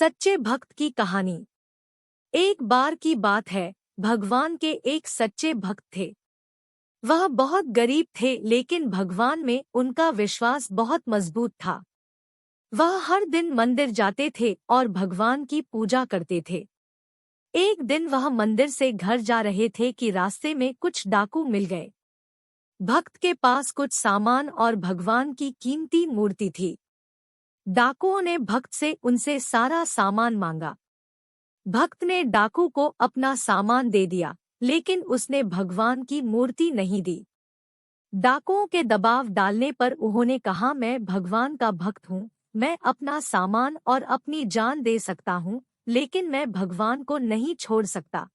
सच्चे भक्त की कहानी। एक बार की बात है, भगवान के एक सच्चे भक्त थे। वह बहुत गरीब थे, लेकिन भगवान में उनका विश्वास बहुत मजबूत था। वह हर दिन मंदिर जाते थे और भगवान की पूजा करते थे। एक दिन वह मंदिर से घर जा रहे थे कि रास्ते में कुछ डाकू मिल गए। भक्त के पास कुछ सामान और भगवान की कीमती मूर्ति थी। डाकुओं ने भक्त से उनसे सारा सामान मांगा। भक्त ने डाकू को अपना सामान दे दिया, लेकिन उसने भगवान की मूर्ति नहीं दी। डाकुओं के दबाव डालने पर उन्होंने कहा, मैं भगवान का भक्त हूँ, मैं अपना सामान और अपनी जान दे सकता हूँ, लेकिन मैं भगवान को नहीं छोड़ सकता।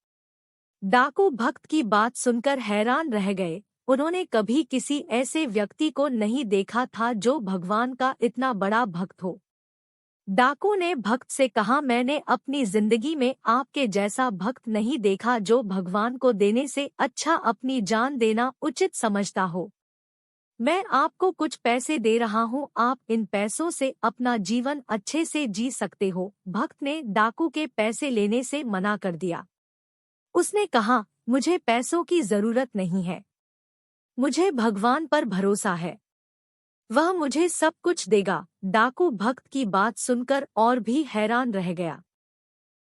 डाकू भक्त की बात सुनकर हैरान रह गए। उन्होंने कभी किसी ऐसे व्यक्ति को नहीं देखा था जो भगवान का इतना बड़ा भक्त हो। डाकू ने भक्त से कहा, मैंने अपनी जिंदगी में आपके जैसा भक्त नहीं देखा जो भगवान को देने से अच्छा अपनी जान देना उचित समझता हो। मैं आपको कुछ पैसे दे रहा हूँ, आप इन पैसों से अपना जीवन अच्छे से जी सकते हो। भक्त ने डाकू के पैसे लेने से मना कर दिया। उसने कहा, मुझे पैसों की जरूरत नहीं है, मुझे भगवान पर भरोसा है, वह मुझे सब कुछ देगा। डाकू भक्त की बात सुनकर और भी हैरान रह गया।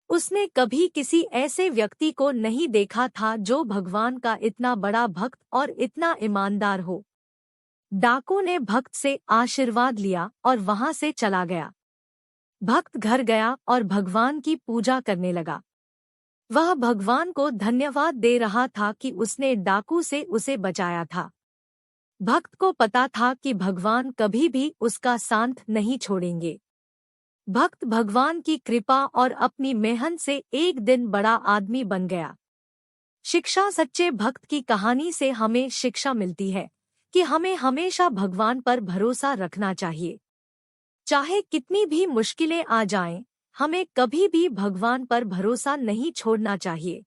उसने कभी किसी ऐसे व्यक्ति को नहीं देखा था जो भगवान का इतना बड़ा भक्त और इतना ईमानदार हो। डाकू ने भक्त से आशीर्वाद लिया और वहां से चला गया। भक्त घर गया और भगवान की पूजा करने लगा। वह भगवान को धन्यवाद दे रहा था कि उसने डाकू से उसे बचाया था। भक्त को पता था कि भगवान कभी भी उसका साथ नहीं छोड़ेंगे। भक्त भगवान की कृपा और अपनी मेहनत से एक दिन बड़ा आदमी बन गया। शिक्षा। सच्चे भक्त की कहानी से हमें शिक्षा मिलती है कि हमें हमेशा भगवान पर भरोसा रखना चाहिए। चाहे कितनी भी मुश्किलें आ जाएं, हमें कभी भी भगवान पर भरोसा नहीं छोड़ना चाहिए।